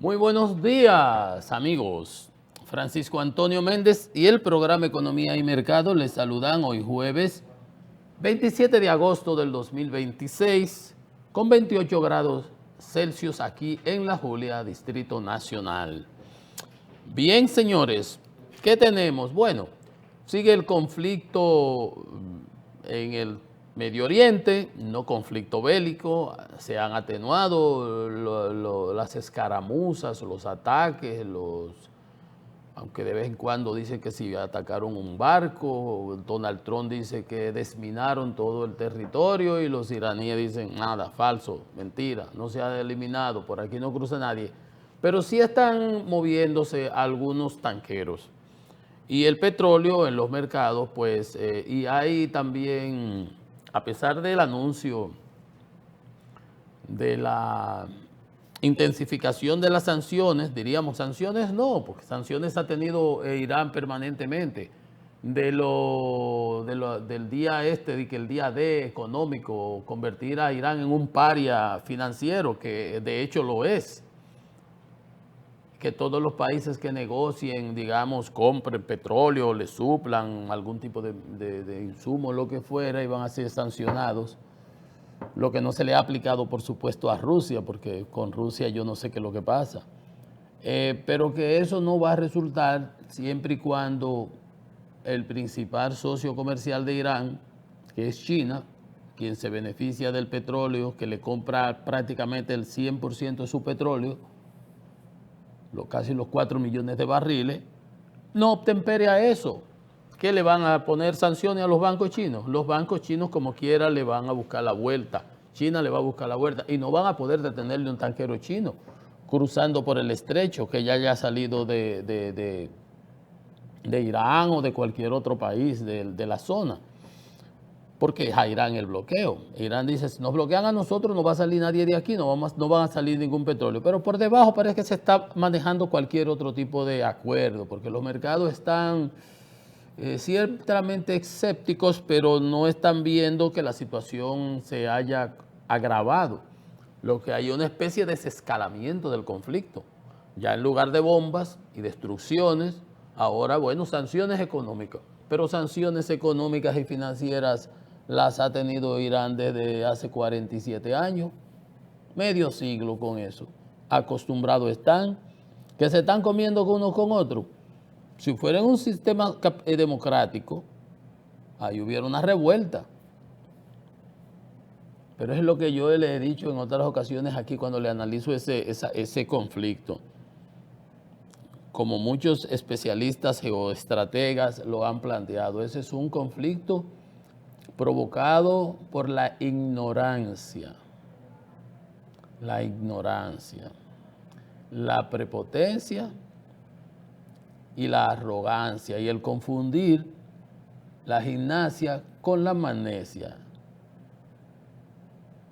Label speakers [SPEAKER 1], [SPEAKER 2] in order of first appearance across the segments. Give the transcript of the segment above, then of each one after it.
[SPEAKER 1] Muy buenos días, amigos. Francisco Antonio Méndez y el programa Economía y Mercado les saludan hoy jueves 27 de agosto del 2026 con 28 grados Celsius aquí en La Julia, Distrito Nacional. Bien, señores, ¿qué tenemos? Bueno, sigue el conflicto en el Medio Oriente, no conflicto bélico, se han atenuado las escaramuzas, los ataques, aunque de vez en cuando dicen que si atacaron un barco, Donald Trump dice que desminaron todo el territorio y los iraníes dicen nada, falso, mentira, no se ha eliminado, por aquí no cruza nadie. Pero sí están moviéndose algunos tanqueros. Y el petróleo en los mercados, pues, y hay también, a pesar del anuncio de la intensificación de las sanciones, diríamos sanciones no, porque sanciones ha tenido Irán permanentemente, del día de que el día D económico, convertir a Irán en un paria financiero, que de hecho lo es, que todos los países que negocien, digamos, compren petróleo, le suplan algún tipo de insumo, lo que fuera, y van a ser sancionados. Lo que no se le ha aplicado, por supuesto, a Rusia, porque con Rusia yo no sé qué es lo que pasa. Pero que eso no va a resultar siempre y cuando el principal socio comercial de Irán, que es China, quien se beneficia del petróleo, que le compra prácticamente el 100% de su petróleo, casi los 4 millones de barriles, no obtempere a eso. ¿Qué le van a poner sanciones a los bancos chinos? Los bancos chinos como quiera le van a buscar la vuelta. China le va a buscar la vuelta y no van a poder detenerle un tanquero chino cruzando por el estrecho que ya haya salido de Irán o de cualquier otro país de la zona. Porque es a Irán el bloqueo. Irán dice, si nos bloquean a nosotros no va a salir nadie de aquí, no van a salir ningún petróleo. Pero por debajo parece que se está manejando cualquier otro tipo de acuerdo, porque los mercados están ciertamente escépticos, pero no están viendo que la situación se haya agravado. Lo que hay una especie de desescalamiento del conflicto. Ya en lugar de bombas y destrucciones, ahora, bueno, sanciones económicas. Pero sanciones económicas y financieras las ha tenido Irán desde hace 47 años, medio siglo con eso. Acostumbrados están, que se están comiendo unos con otros. Si fuera en un sistema democrático, ahí hubiera una revuelta. Pero es lo que yo le he dicho en otras ocasiones aquí cuando le analizo ese conflicto. Como muchos especialistas geoestrategas lo han planteado, ese es un conflicto provocado por la ignorancia, la prepotencia y la arrogancia y el confundir la gimnasia con la magnesia.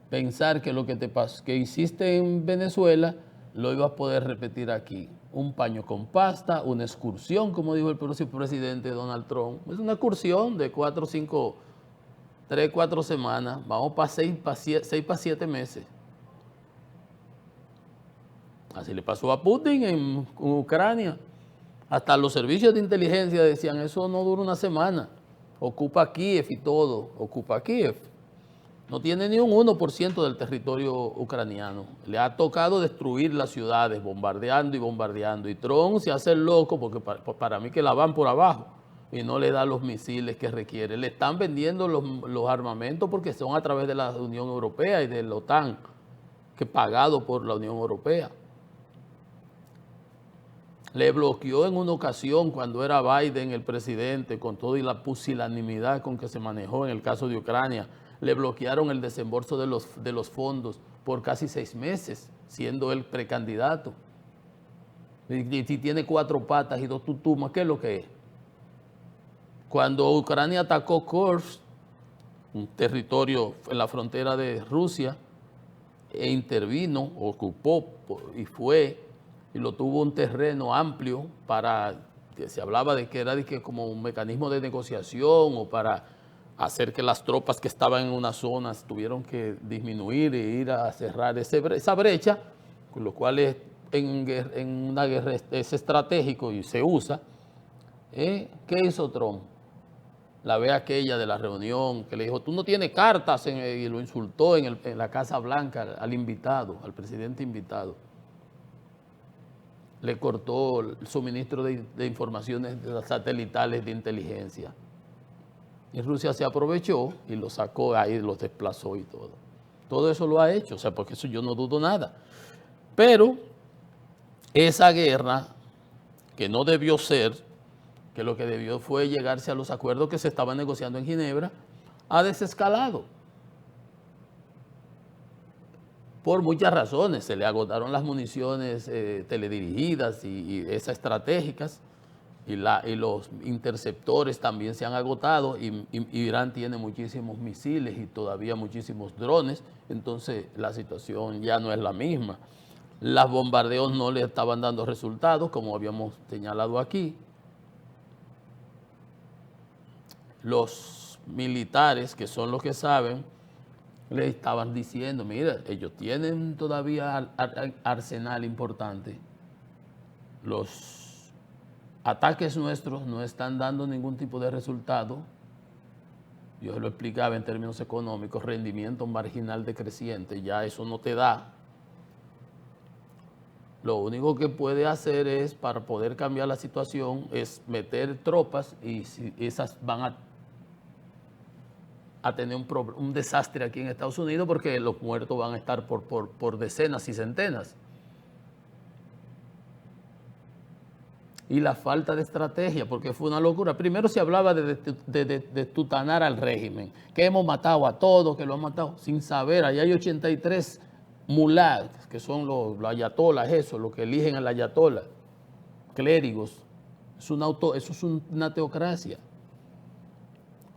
[SPEAKER 1] Pensar que lo que que hiciste en Venezuela lo ibas a poder repetir aquí. Un paño con pasta, una excursión, como dijo el próximo presidente Donald Trump. Es una excursión de 4 o 5, 3, 4 semanas. Vamos para 6 para 7 meses. Así le pasó a Putin en Ucrania. Hasta los servicios de inteligencia decían, eso no dura una semana. Ocupa Kiev y todo. Ocupa Kiev. No tiene ni un 1% del territorio ucraniano. Le ha tocado destruir las ciudades, bombardeando y bombardeando. Y Trump se hace el loco porque para mí que la van por abajo y no le da los misiles que requiere. Le están vendiendo los armamentos porque son a través de la Unión Europea y de la OTAN, que pagado por la Unión Europea. Le bloqueó en una ocasión cuando era Biden el presidente, con toda la pusilanimidad con que se manejó en el caso de Ucrania. Le bloquearon el desembolso de los fondos por casi 6 meses, siendo él precandidato. Y tiene 4 patas y 2 tutumas, ¿qué es lo que es? Cuando Ucrania atacó Kursk, un territorio en la frontera de Rusia, e intervino, ocupó y fue, y lo tuvo un terreno amplio para, que se hablaba de que era como un mecanismo de negociación o para hacer que las tropas que estaban en unas zonas tuvieron que disminuir e ir a cerrar esa brecha, con lo cual en una guerra es estratégico y se usa, ¿qué hizo Trump? La vez aquella de la reunión que le dijo, tú no tienes cartas, y lo insultó en la Casa Blanca al invitado, al presidente invitado. Le cortó el suministro de informaciones satelitales de inteligencia. Y Rusia se aprovechó y lo sacó ahí, los desplazó y todo. Todo eso lo ha hecho, o sea, porque eso yo no dudo nada. Pero esa guerra, que no debió ser, que lo que debió fue llegarse a los acuerdos que se estaban negociando en Ginebra, ha desescalado. Por muchas razones, se le agotaron las municiones teledirigidas y esas estratégicas, y los interceptores también se han agotado, y Irán tiene muchísimos misiles y todavía muchísimos drones, entonces la situación ya no es la misma. Los bombardeos no le estaban dando resultados, como habíamos señalado aquí. Los militares, que son los que saben, le estaban diciendo, mira, ellos tienen todavía arsenal importante. Los ataques nuestros no están dando ningún tipo de resultado. Yo se lo explicaba en términos económicos, rendimiento marginal decreciente, ya eso no te da. Lo único que puede hacer es, para poder cambiar la situación, es meter tropas, y esas van a tener un desastre aquí en Estados Unidos, porque los muertos van a estar por decenas y centenas. Y la falta de estrategia, porque fue una locura. Primero se hablaba de tutanar al régimen, que hemos matado a todos, que lo han matado, sin saber. Allá hay 83 mulás, que son los ayatolas, eso, los que eligen al ayatola, clérigos. Eso es una teocracia.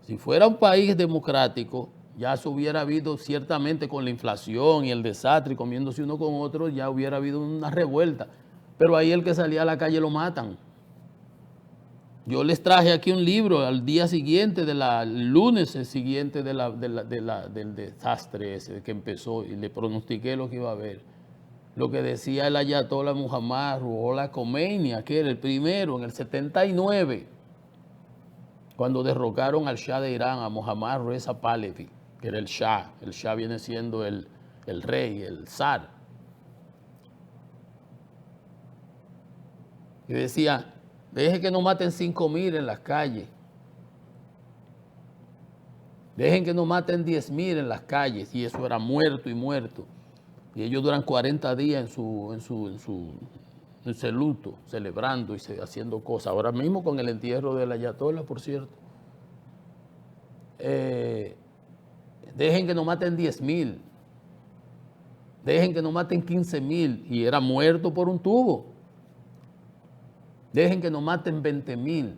[SPEAKER 1] Si fuera un país democrático, ya se hubiera habido, ciertamente con la inflación y el desastre, comiéndose uno con otro, ya hubiera habido una revuelta. Pero ahí el que salía a la calle lo matan. Yo les traje aquí un libro al día siguiente, el lunes siguiente del desastre ese que empezó, y le pronostiqué lo que iba a haber. Lo que decía el ayatollah Muhammad Ruhollah Khomeini, que era el primero en el 79, cuando derrocaron al Shah de Irán, a Mohammad Reza Pahlavi, que era el Shah. El Shah viene siendo el rey, el zar. Y decía, dejen que no maten 5.000 en las calles. Dejen que no maten 10.000 en las calles. Y eso era muerto y muerto. Y ellos duran 40 días en ese luto, celebrando y haciendo cosas. Ahora mismo con el entierro del ayatollah, por cierto. Dejen que no maten 10.000. Dejen que no maten 15.000. Y era muerto por un tubo. Dejen que nos maten 20.000,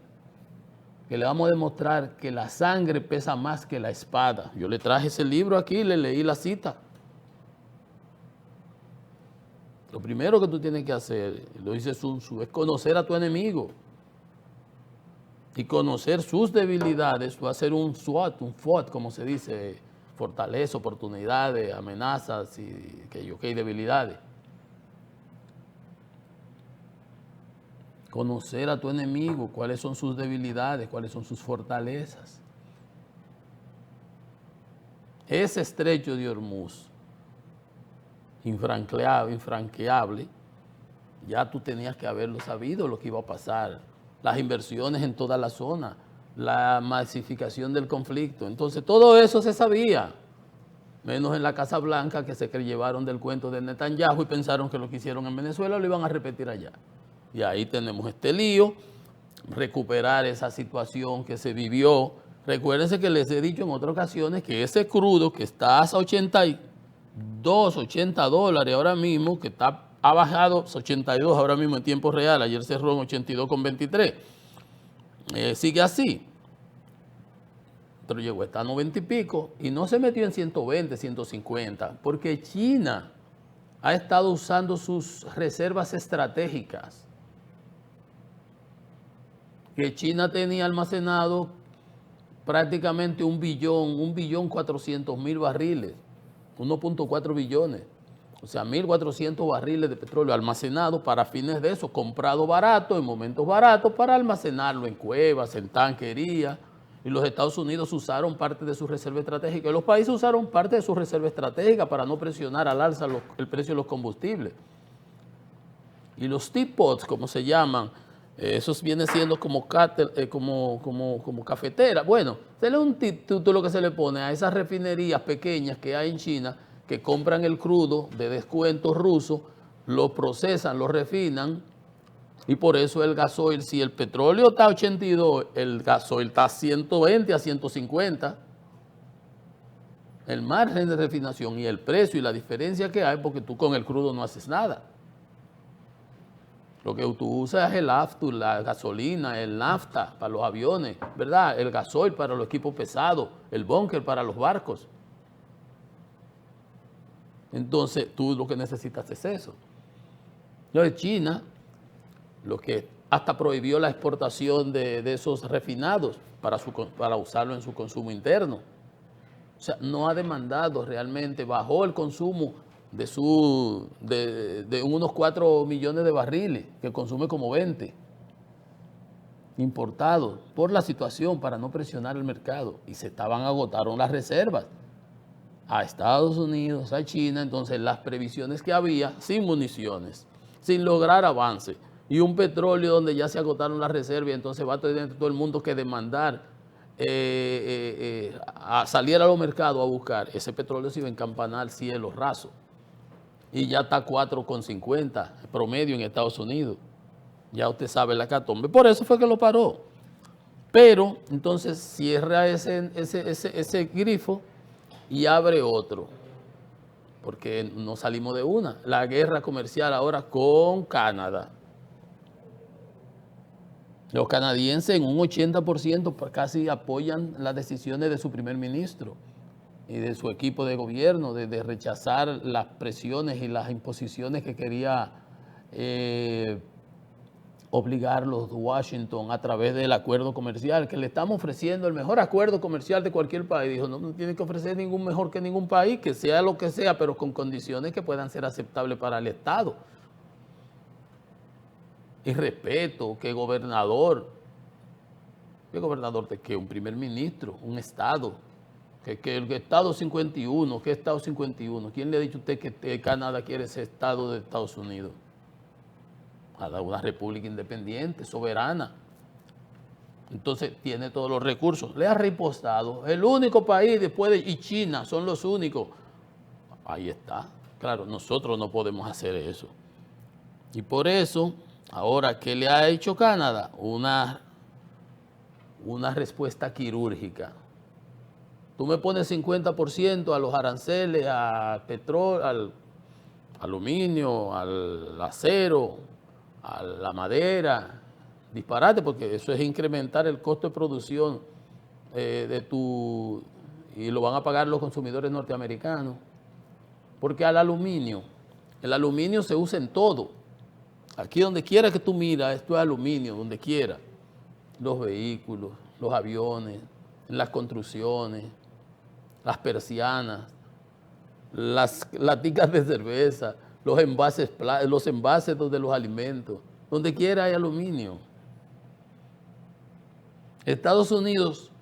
[SPEAKER 1] que le vamos a demostrar que la sangre pesa más que la espada. Yo le traje ese libro aquí, le leí la cita. Lo primero que tú tienes que hacer, lo dice Sun Tzu, es conocer a tu enemigo. Y conocer sus debilidades, o hacer un SWOT, como se dice, fortaleza, oportunidades, amenazas y debilidades. Conocer a tu enemigo, cuáles son sus debilidades, cuáles son sus fortalezas. Ese estrecho de Hormuz, infranqueable, ya tú tenías que haberlo sabido lo que iba a pasar. Las inversiones en toda la zona, la masificación del conflicto. Entonces todo eso se sabía, menos en la Casa Blanca, que se llevaron del cuento de Netanyahu y pensaron que lo que hicieron en Venezuela lo iban a repetir allá. Y ahí tenemos este lío, recuperar esa situación que se vivió. Recuérdense que les he dicho en otras ocasiones que ese crudo que está a 82, 80 dólares ahora mismo, que ha bajado 82 ahora mismo en tiempo real, ayer cerró en 82,23, sigue así. Pero llegó hasta 90 y pico y no se metió en 120, 150, porque China ha estado usando sus reservas estratégicas, que China tenía almacenado prácticamente 1.400.000 barriles, 1.4 billones. O sea, 1.400 barriles de petróleo almacenados para fines de eso, comprado barato, en momentos baratos, para almacenarlo en cuevas, en tanquerías. Y los Estados Unidos usaron parte de su reserva estratégica. Y los países usaron parte de su reserva estratégica para no presionar al alza el precio de los combustibles. Y los teapots, como se llaman, esos vienen siendo como cafeteras. Bueno, es un título que se le pone a esas refinerías pequeñas que hay en China, que compran el crudo de descuento ruso, lo procesan, lo refinan, y por eso el gasoil, si el petróleo está a 82, el gasoil está a 120, a 150. El margen de refinación y el precio y la diferencia que hay, porque tú con el crudo no haces nada. Lo que tú usas es el aftur, la gasolina, el nafta para los aviones, ¿verdad? El gasoil para los equipos pesados, el búnker para los barcos. Entonces, tú lo que necesitas es eso. Entonces, China, lo que hasta prohibió la exportación de esos refinados para usarlo en su consumo interno. O sea, no ha demandado realmente, bajó el consumo de unos 4 millones de barriles, que consume como 20, importados, por la situación, para no presionar el mercado. Y agotaron las reservas a Estados Unidos, a China. Entonces las previsiones que había, sin municiones, sin lograr avance, y un petróleo donde ya se agotaron las reservas, y entonces va a tener todo el mundo que demandar a salir a los mercados a buscar. Ese petróleo se iba a encamanar al cielo raso, y ya está 4,50 promedio en Estados Unidos. Ya usted sabe la hecatombe. Por eso fue que lo paró. Pero entonces cierra ese grifo y abre otro, porque no salimos de una. La guerra comercial ahora con Canadá. Los canadienses en un 80% casi apoyan las decisiones de su primer ministro y de su equipo de gobierno, de rechazar las presiones y las imposiciones que quería obligarlos Washington a través del acuerdo comercial, que le estamos ofreciendo el mejor acuerdo comercial de cualquier país. Dijo, no tiene que ofrecer ningún mejor que ningún país, que sea lo que sea, pero con condiciones que puedan ser aceptables para el Estado. Y respeto, que gobernador de qué, un primer ministro, un Estado, que el Estado 51, ¿qué Estado 51? ¿Quién le ha dicho a usted que Canadá quiere ser Estado de Estados Unidos? Una república independiente, soberana. Entonces tiene todos los recursos. Le ha ripostado. El único país y China son los únicos. Ahí está. Claro, nosotros no podemos hacer eso. Y por eso, ahora, ¿qué le ha hecho Canadá? Una respuesta quirúrgica. Tú me pones 50% a los aranceles, al petróleo, al aluminio, al acero, a la madera, disparate, porque eso es incrementar el costo de producción y lo van a pagar los consumidores norteamericanos. Porque el aluminio se usa en todo. Aquí donde quiera que tú miras, esto es aluminio, donde quiera. Los vehículos, los aviones, las construcciones, las persianas, las laticas de cerveza, los envases de los alimentos, donde quiera hay aluminio. Estados Unidos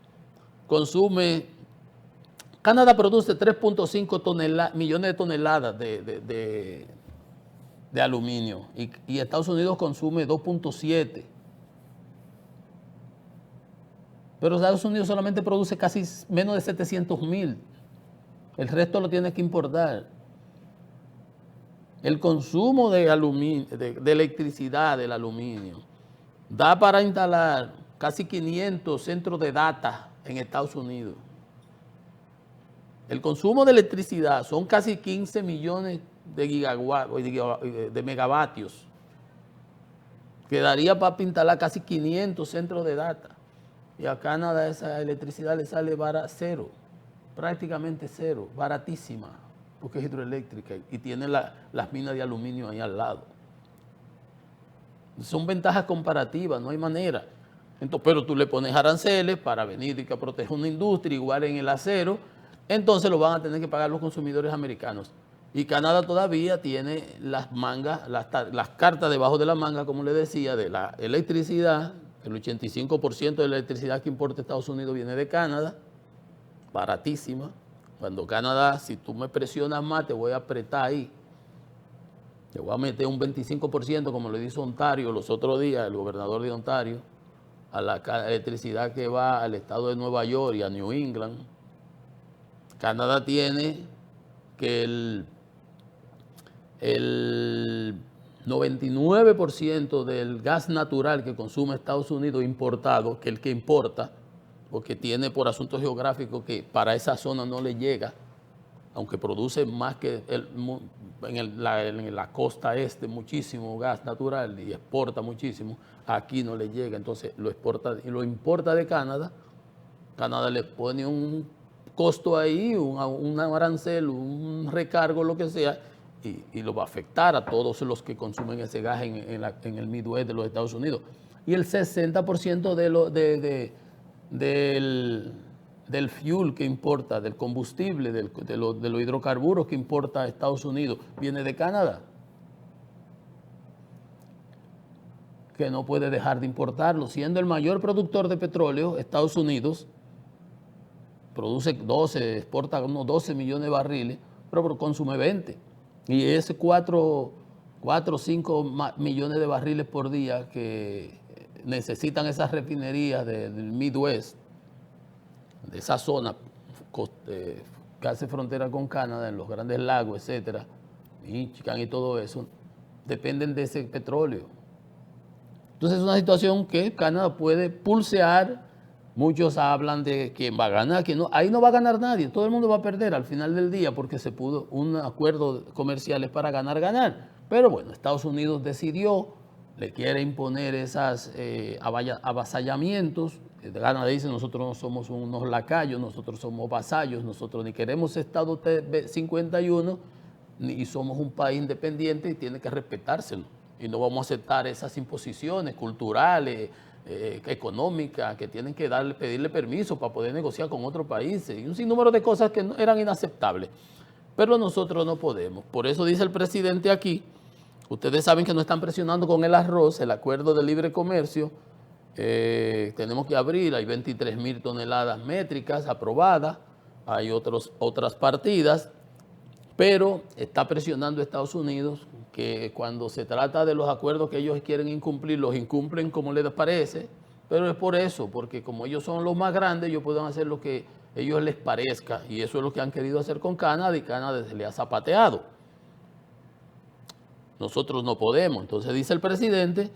[SPEAKER 1] Canadá produce 3.5 millones de toneladas de aluminio y Estados Unidos consume 2.7. Pero Estados Unidos solamente produce casi menos de 700,000. El resto lo tiene que importar. El consumo de electricidad del aluminio da para instalar casi 500 centros de data en Estados Unidos. El consumo de electricidad son casi 15 millones de megavatios, que daría para instalar casi 500 centros de data. Y a Canadá esa electricidad le sale cero, prácticamente cero, baratísima, porque es hidroeléctrica y tiene las minas de aluminio ahí al lado. Son ventajas comparativas, no hay manera. Entonces, pero tú le pones aranceles para venir y que proteja una industria igual en el acero, entonces lo van a tener que pagar los consumidores americanos. Y Canadá todavía tiene las mangas, las cartas debajo de la manga, como le decía, de la electricidad. El 85% de la electricidad que importa Estados Unidos viene de Canadá, baratísima. Cuando Canadá, si tú me presionas más, te voy a apretar ahí. Te voy a meter un 25%, como le hizo Ontario los otros días, el gobernador de Ontario, a la electricidad que va al estado de Nueva York y a New England. Canadá tiene que el 99% del gas natural que consume Estados Unidos importado, que el que importa, porque tiene por asuntos geográficos que para esa zona no le llega, aunque produce más que en la costa este muchísimo gas natural y exporta muchísimo, aquí no le llega, entonces lo exporta y lo importa de Canadá. Canadá le pone un costo ahí, un arancel, un recargo, lo que sea, y lo va a afectar a todos los que consumen ese gas en el Midwest de los Estados Unidos. Y el 60% del fuel que importa, del combustible, de los hidrocarburos que importa a Estados Unidos, viene de Canadá, que no puede dejar de importarlo. Siendo el mayor productor de petróleo, Estados Unidos produce 12, exporta unos 12 millones de barriles, pero consume 20. Y ese 4 o 5 millones de barriles por día que necesitan esas refinerías del Midwest, de esa zona que hace frontera con Canadá, en los Grandes Lagos, etcétera, Michigan y todo eso, dependen de ese petróleo. Entonces es una situación que Canadá puede pulsear. Muchos hablan de quién va a ganar, quién no. Ahí no va a ganar nadie, todo el mundo va a perder al final del día porque se pudo un acuerdo comercial para ganar. Pero bueno, Estados Unidos decidió, le quiere imponer esos avasallamientos. Canadá dice, nosotros no somos unos lacayos, nosotros somos vasallos, nosotros ni queremos Estado 51, ni somos un país independiente y tiene que respetárselo. Y no vamos a aceptar esas imposiciones culturales, económicas, que tienen que pedirle permiso para poder negociar con otros países y un sinnúmero de cosas que eran inaceptables. Pero nosotros no podemos. Por eso dice el presidente aquí, ustedes saben que nos están presionando con el arroz, el acuerdo de libre comercio, tenemos que abrir, hay 23,000 toneladas métricas aprobadas, hay otras partidas, pero está presionando a Estados Unidos que cuando se trata de los acuerdos que ellos quieren incumplir, los incumplen como les parece, pero es por eso, porque como ellos son los más grandes, ellos pueden hacer lo que a ellos les parezca, y eso es lo que han querido hacer con Canadá, y Canadá se le ha zapateado. Nosotros no podemos. Entonces dice el presidente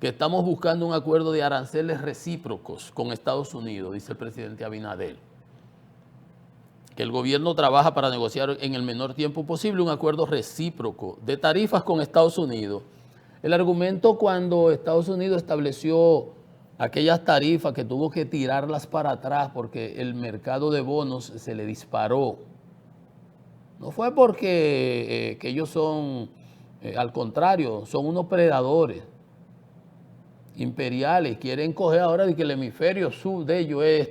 [SPEAKER 1] que estamos buscando un acuerdo de aranceles recíprocos con Estados Unidos, dice el presidente Abinader, que el gobierno trabaja para negociar en el menor tiempo posible un acuerdo recíproco de tarifas con Estados Unidos. El argumento cuando Estados Unidos estableció aquellas tarifas que tuvo que tirarlas para atrás porque el mercado de bonos se le disparó, no fue porque que ellos son, al contrario, son unos predadores imperiales, quieren coger ahora de que el hemisferio sur de ellos es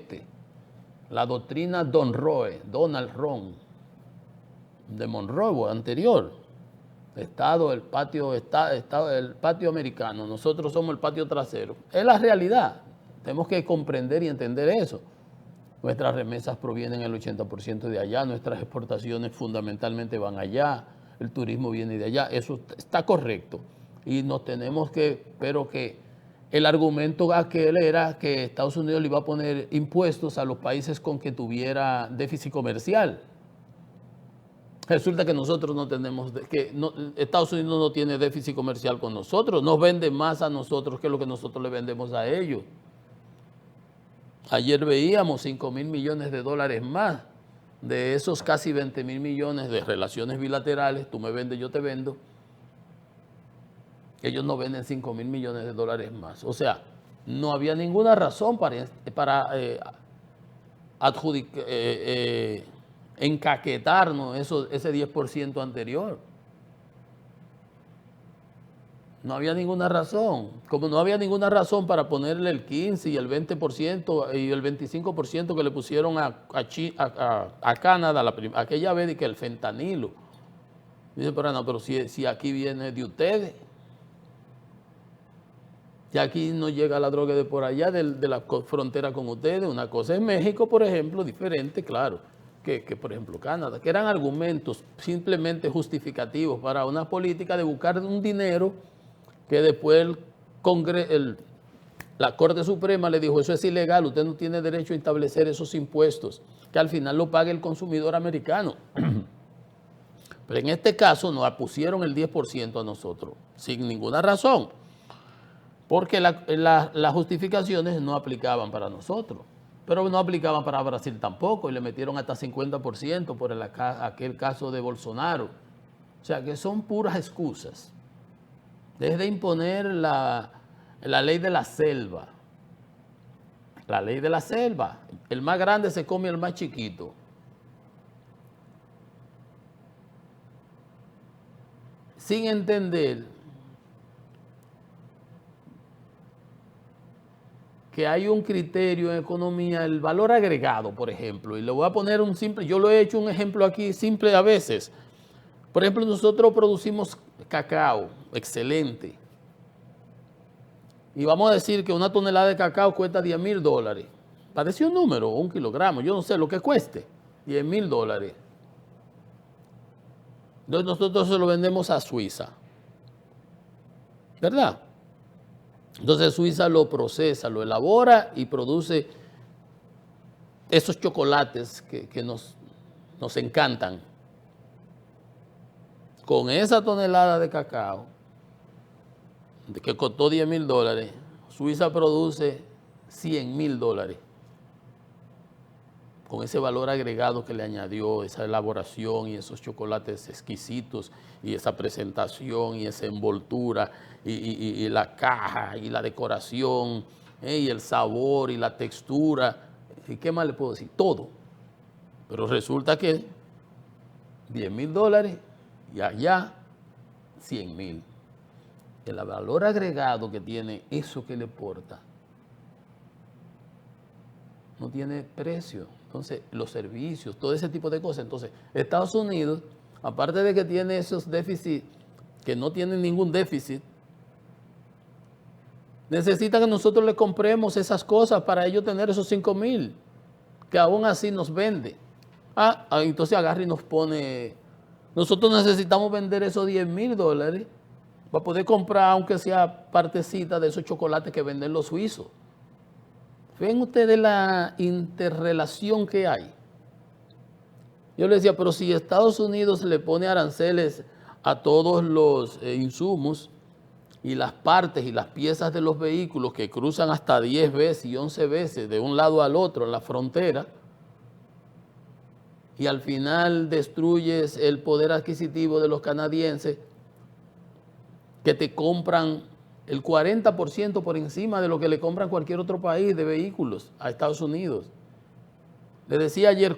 [SPEAKER 1] la doctrina Donald Ron, de Monroe anterior, el patio americano, nosotros somos el patio trasero. Es la realidad, tenemos que comprender y entender eso. Nuestras remesas provienen el 80% de allá, nuestras exportaciones fundamentalmente van allá, el turismo viene de allá, eso está correcto. Y nos tenemos que, pero que el argumento aquel era que Estados Unidos le iba a poner impuestos a los países con que tuviera déficit comercial. Resulta que nosotros no tenemos, Estados Unidos no tiene déficit comercial con nosotros, nos vende más a nosotros que lo que nosotros le vendemos a ellos. Ayer veíamos 5,000 millones de dólares más, de esos casi 20,000 millones de relaciones bilaterales, tú me vendes, yo te vendo. Ellos no venden 5,000 millones de dólares más. O sea, no había ninguna razón para encaquetarnos ese 10% anterior. No había ninguna razón. Como no había ninguna razón para ponerle el 15% y el 20% y el 25% que le pusieron a Canadá aquella vez, y que el fentanilo. Dice, pero no, pero si aquí viene de ustedes, si aquí no llega la droga de por allá, de la frontera con ustedes. Una cosa es México, por ejemplo, diferente, claro, que por ejemplo Canadá, que eran argumentos simplemente justificativos para una política de buscar un dinero que después la Corte Suprema le dijo, eso es ilegal, usted no tiene derecho a establecer esos impuestos, que al final lo pague el consumidor americano. Pero en este caso nos pusieron el 10% a nosotros, sin ninguna razón, porque las justificaciones no aplicaban para nosotros, pero no aplicaban para Brasil tampoco, y le metieron hasta 50% por aquel caso de Bolsonaro. O sea, que son puras excusas. Desde imponer la ley de la selva. La ley de la selva. El más grande se come al más chiquito. Sin entender que hay un criterio en economía, el valor agregado, por ejemplo. Y le voy a poner un simple, yo lo he hecho un ejemplo aquí simple a veces. Por ejemplo, nosotros producimos cacao, excelente. Y vamos a decir que una tonelada de cacao cuesta $10,000. Para decir un número, un kilogramo, yo no sé lo que cueste, $10,000. Entonces nosotros se lo vendemos a Suiza, ¿verdad? Entonces Suiza lo procesa, lo elabora y produce esos chocolates que nos encantan. Con esa tonelada de cacao, que costó $10,000, Suiza produce $100,000. Con ese valor agregado que le añadió, esa elaboración y esos chocolates exquisitos, y esa presentación y esa envoltura, y la caja, y la decoración, y el sabor, y la textura, ¿y qué más le puedo decir? Todo. Pero resulta que $10,000 y allá $100,000. El valor agregado que tiene eso que le porta no tiene precio. Entonces, los servicios, todo ese tipo de cosas. Entonces, Estados Unidos, aparte de que tiene esos déficits, que no tienen ningún déficit, necesita que nosotros le compremos esas cosas para ellos tener esos 5,000, que aún así nos vende. Entonces agarra y nos pone, nosotros necesitamos vender esos $10,000 para poder comprar, aunque sea partecita de esos chocolates que venden los suizos. ¿Ven ustedes la interrelación que hay? Yo les decía, pero si Estados Unidos le pone aranceles a todos los insumos y las partes y las piezas de los vehículos que cruzan hasta 10 veces y 11 veces de un lado al otro en la frontera, y al final destruyes el poder adquisitivo de los canadienses, que te compran el 40% por encima de lo que le compran cualquier otro país de vehículos a Estados Unidos. Le decía ayer, le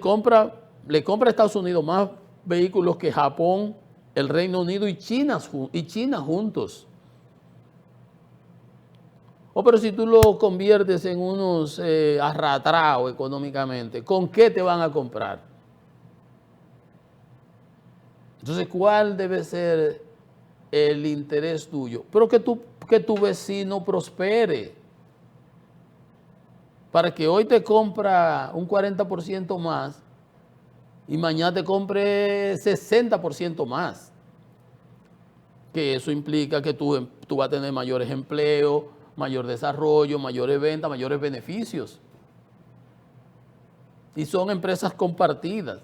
[SPEAKER 1] compra a Estados Unidos más vehículos que Japón, el Reino Unido y China juntos. Pero si tú lo conviertes en unos arrastrados económicamente, ¿con qué te van a comprar? Entonces, ¿cuál debe ser el interés tuyo? Pero que tu vecino prospere. Para que hoy te compra un 40% más y mañana te compre 60% más. Que eso implica que tú vas a tener mayores empleos, mayor desarrollo, mayores ventas, mayores beneficios. Y son empresas compartidas.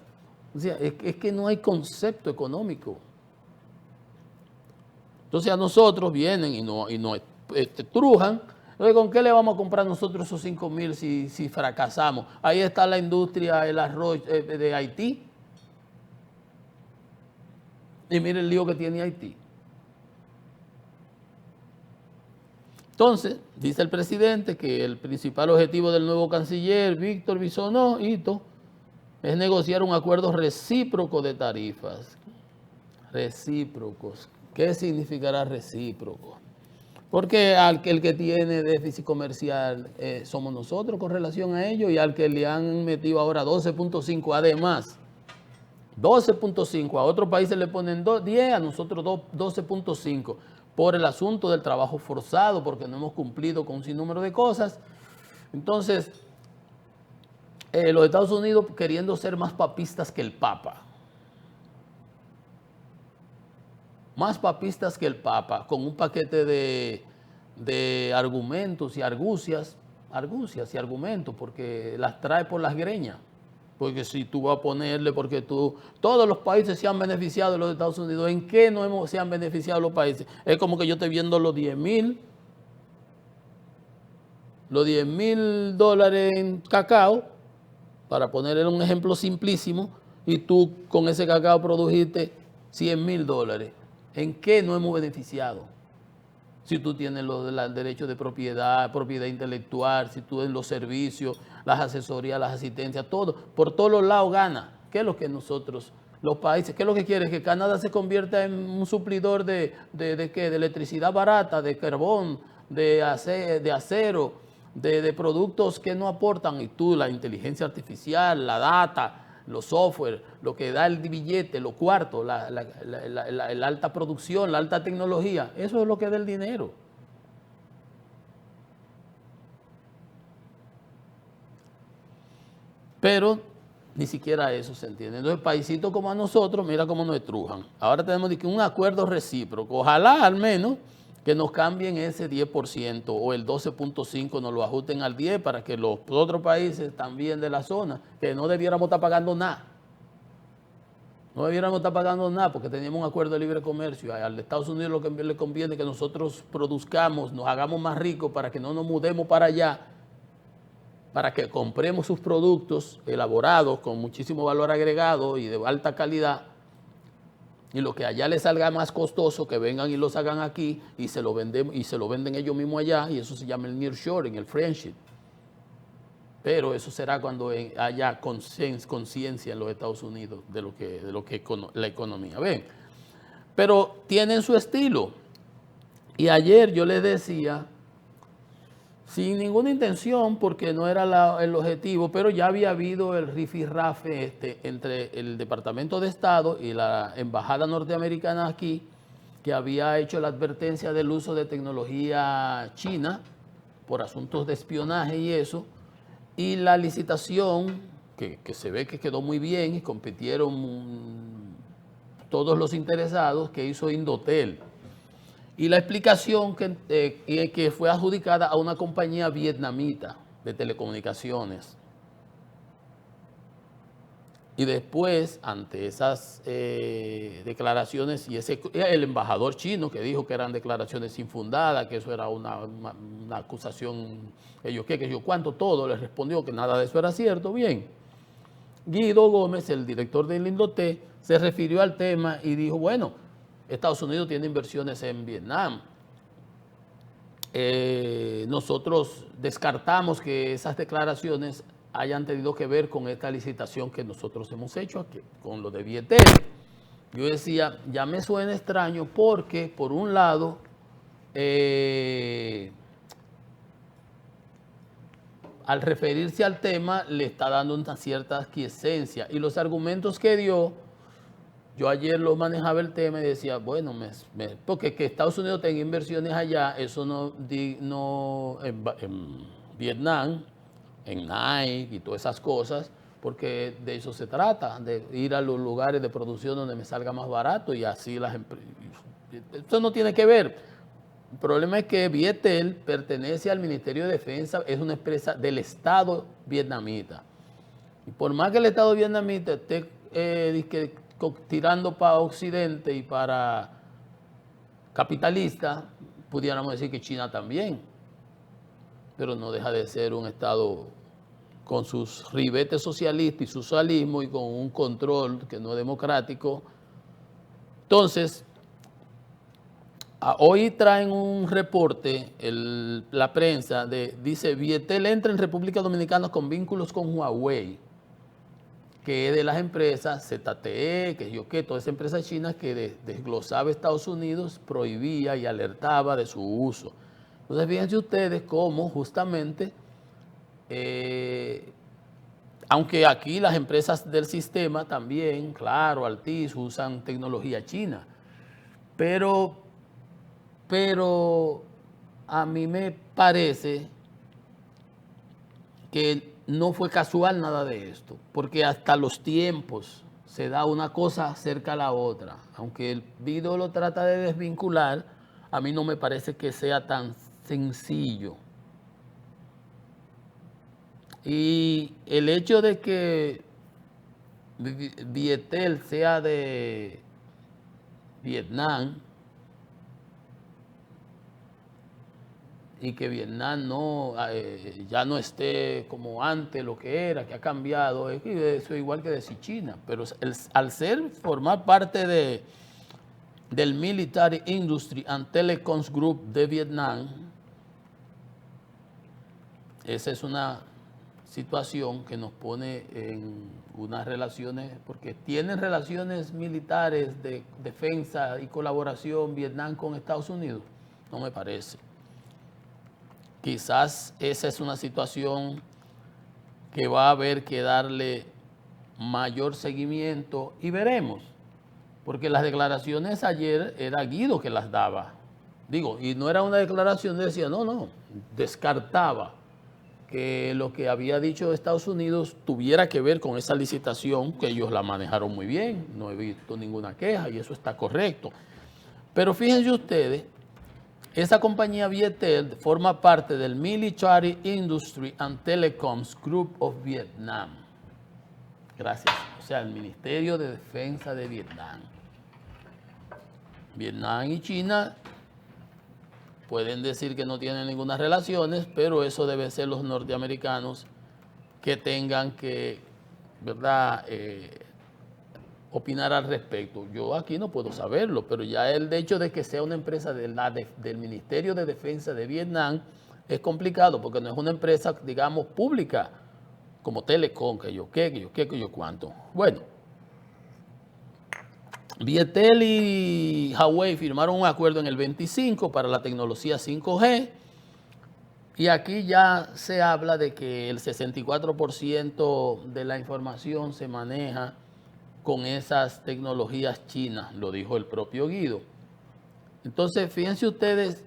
[SPEAKER 1] O sea, es que no hay concepto económico. Entonces a nosotros vienen y nos trujan. Entonces, ¿con qué le vamos a comprar nosotros esos 5,000 si fracasamos? Ahí está la industria, el arroz de Haití. Y mire el lío que tiene Haití. Entonces, dice el presidente que el principal objetivo del nuevo canciller, Víctor Bisonó-Ito, es negociar un acuerdo recíproco de tarifas. Recíprocos. ¿Qué significará recíproco? Porque el que tiene déficit comercial somos nosotros con relación a ello, y al que le han metido ahora 12.5 además. 12.5, a otros países le ponen 10, a nosotros 12.5, por el asunto del trabajo forzado, porque no hemos cumplido con un sinnúmero de cosas. Entonces, los Estados Unidos queriendo ser más papistas que el Papa. Más papistas que el Papa, con un paquete de argumentos y argucias y argumentos, porque las trae por las greñas. Porque si tú vas a ponerle, porque todos los países se han beneficiado de los Estados Unidos, ¿en qué no se han beneficiado los países? Es como que yo estoy viendo los 10,000 dólares en cacao, para ponerle un ejemplo simplísimo, y tú con ese cacao produjiste 100,000 dólares. ¿En qué no hemos beneficiado? Si tú tienes los derechos de propiedad intelectual, si tú en los servicios, las asesorías, las asistencias, todo, por todos los lados gana. ¿Qué es lo que nosotros, los países, qué es lo que quieren? Que Canadá se convierta en un suplidor ¿qué? De electricidad barata, de carbón, de acero, de productos que no aportan. Y tú, la inteligencia artificial, la data, los software, lo que da el billete, los cuartos, la alta producción, la alta tecnología, eso es lo que da el dinero. Pero ni siquiera eso se entiende. Entonces, paisitos como a nosotros, mira cómo nos estrujan. Ahora tenemos un acuerdo recíproco. Ojalá al menos que nos cambien ese 10% o el 12.5 nos lo ajusten al 10 para que los otros países también de la zona, que no debiéramos estar pagando nada. No debiéramos estar pagando nada porque teníamos un acuerdo de libre comercio. Al Estados Unidos lo que le conviene es que nosotros produzcamos, nos hagamos más ricos para que no nos mudemos para allá, para que compremos sus productos elaborados con muchísimo valor agregado y de alta calidad. Y lo que allá les salga más costoso, que vengan y los hagan aquí y se lo venden ellos mismos allá, y eso se llama el nearshoring, el friendship. Pero eso será cuando haya conciencia en los Estados Unidos de lo que la economía. Ven, pero tienen su estilo. Y ayer yo les decía, sin ninguna intención, porque no era el objetivo, pero ya había habido el rifirrafe entre el Departamento de Estado y la Embajada Norteamericana aquí, que había hecho la advertencia del uso de tecnología china por asuntos de espionaje y eso, y la licitación, que se ve que quedó muy bien y compitieron todos los interesados, que hizo Indotel. Y la explicación que fue adjudicada a una compañía vietnamita de telecomunicaciones. Y después, ante esas declaraciones, y el embajador chino que dijo que eran declaraciones infundadas, que eso era una acusación, que yo cuánto, todo, le respondió que nada de eso era cierto. Bien, Guido Gómez, el director del Indotel, se refirió al tema y dijo, bueno, Estados Unidos tiene inversiones en Vietnam. Nosotros descartamos que esas declaraciones hayan tenido que ver con esta licitación que nosotros hemos hecho aquí, con lo de Vietel. Yo decía, ya me suena extraño porque, por un lado, al referirse al tema, le está dando una cierta aquiescencia. Y los argumentos que dio, yo ayer lo manejaba el tema y decía, bueno, porque que Estados Unidos tenga inversiones allá, eso no en Vietnam, en Nike y todas esas cosas, porque de eso se trata, de ir a los lugares de producción donde me salga más barato y así las empresas. Eso no tiene que ver. El problema es que Vietel pertenece al Ministerio de Defensa, es una empresa del Estado vietnamita. Y por más que el Estado vietnamita esté tirando para Occidente y para capitalista, pudiéramos decir que China también, pero no deja de ser un Estado con sus ribetes socialistas y su socialismo y con un control que no es democrático. Entonces, hoy traen un reporte, la prensa, dice, Vietel entra en República Dominicana con vínculos con Huawei, que es de las empresas ZTE, todas esas empresas chinas que desglosaba Estados Unidos, prohibía y alertaba de su uso. Entonces, fíjense ustedes cómo justamente Aunque aquí las empresas del sistema también, claro, Altiz, usan tecnología china. Pero a mí me parece que no fue casual nada de esto, porque hasta los tiempos se da una cosa cerca a la otra. Aunque el video lo trata de desvincular, a mí no me parece que sea tan sencillo. Y el hecho de que Vietel sea de Vietnam y que Vietnam ya no esté como antes lo que era, que ha cambiado, eso es igual que decir China, pero al formar parte del Military Industry and Telecoms Group de Vietnam, esa es una situación que nos pone en unas relaciones, porque tienen relaciones militares de defensa y colaboración Vietnam con Estados Unidos, no me parece. Quizás esa es una situación que va a haber que darle mayor seguimiento y veremos, porque las declaraciones ayer era Guido que las daba. Digo, y no era una declaración de decía, no, descartaba que lo que había dicho Estados Unidos tuviera que ver con esa licitación, que ellos la manejaron muy bien, no he visto ninguna queja y eso está correcto. Pero fíjense ustedes, esa compañía Vietel forma parte del Military Industry and Telecoms Group of Vietnam. Gracias. O sea, el Ministerio de Defensa de Vietnam. Vietnam y China pueden decir que no tienen ninguna relaciones, pero eso debe ser los norteamericanos que tengan que, ¿verdad?, opinar al respecto. Yo aquí no puedo saberlo, pero ya el hecho de que sea una empresa del Ministerio de Defensa de Vietnam es complicado porque no es una empresa, digamos, pública como Telecom, que yo cuánto. Bueno, Vietel y Huawei firmaron un acuerdo en el 25 para la tecnología 5G y aquí ya se habla de que el 64% de la información se maneja con esas tecnologías chinas, lo dijo el propio Guido. Entonces, fíjense ustedes,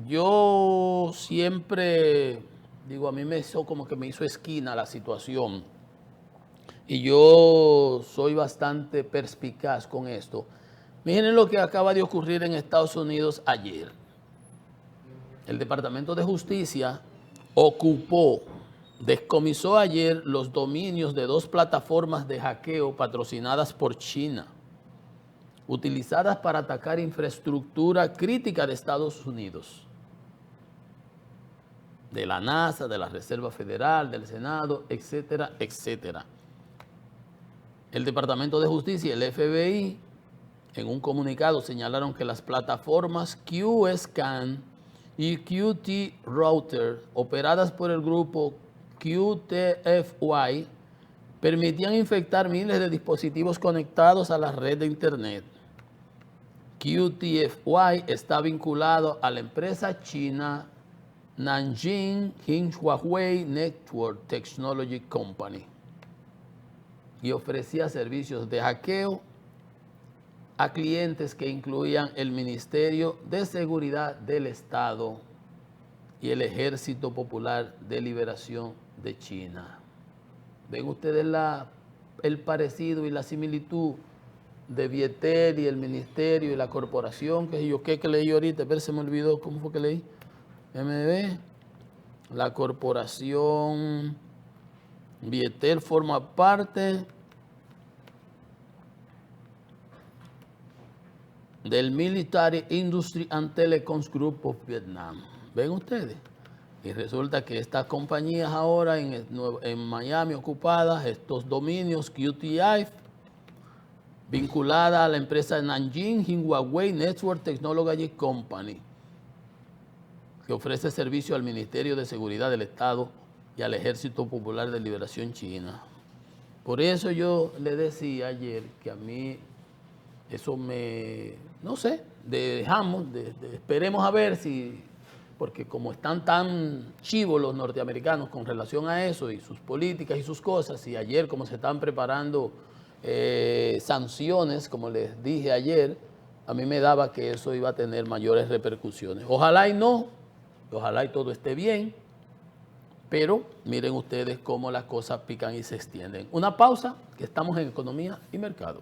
[SPEAKER 1] yo siempre digo, a mí me hizo como que me hizo esquina la situación y yo soy bastante perspicaz con esto. Miren lo que acaba de ocurrir en Estados Unidos ayer. El Departamento de Justicia descomisó ayer los dominios de 2 plataformas de hackeo patrocinadas por China, utilizadas para atacar infraestructura crítica de Estados Unidos, de la NASA, de la Reserva Federal, del Senado, etcétera, etcétera. El Departamento de Justicia y el FBI, en un comunicado, señalaron que las plataformas QScan y QT Router, operadas por el grupo QTFY, permitían infectar miles de dispositivos conectados a la red de Internet. QTFY está vinculado a la empresa china Nanjing Huawei Network Technology Company y ofrecía servicios de hackeo a clientes que incluían el Ministerio de Seguridad del Estado y el Ejército Popular de Liberación de China. ¿Ven ustedes el parecido y la similitud de Vietel y el Ministerio y la corporación? ¿Qué leí ahorita? Pero se me olvidó, ¿cómo fue que leí? MB, la corporación Vietel forma parte del Military Industry and Telecoms Group of Vietnam. ¿Ven ustedes? Y resulta que estas compañías ahora en Miami ocupadas, estos dominios QTI, vinculada a la empresa Nanjing Huawei Network Technology Company, que ofrece servicio al Ministerio de Seguridad del Estado y al Ejército Popular de Liberación China. Por eso yo le decía ayer que a mí eso no sé, esperemos a ver si porque como están tan chivos los norteamericanos con relación a eso y sus políticas y sus cosas, y ayer como se están preparando sanciones, como les dije ayer, a mí me daba que eso iba a tener mayores repercusiones. Ojalá y no, ojalá y todo esté bien, pero miren ustedes cómo las cosas pican y se extienden. Una pausa, que estamos en Economía y Mercado.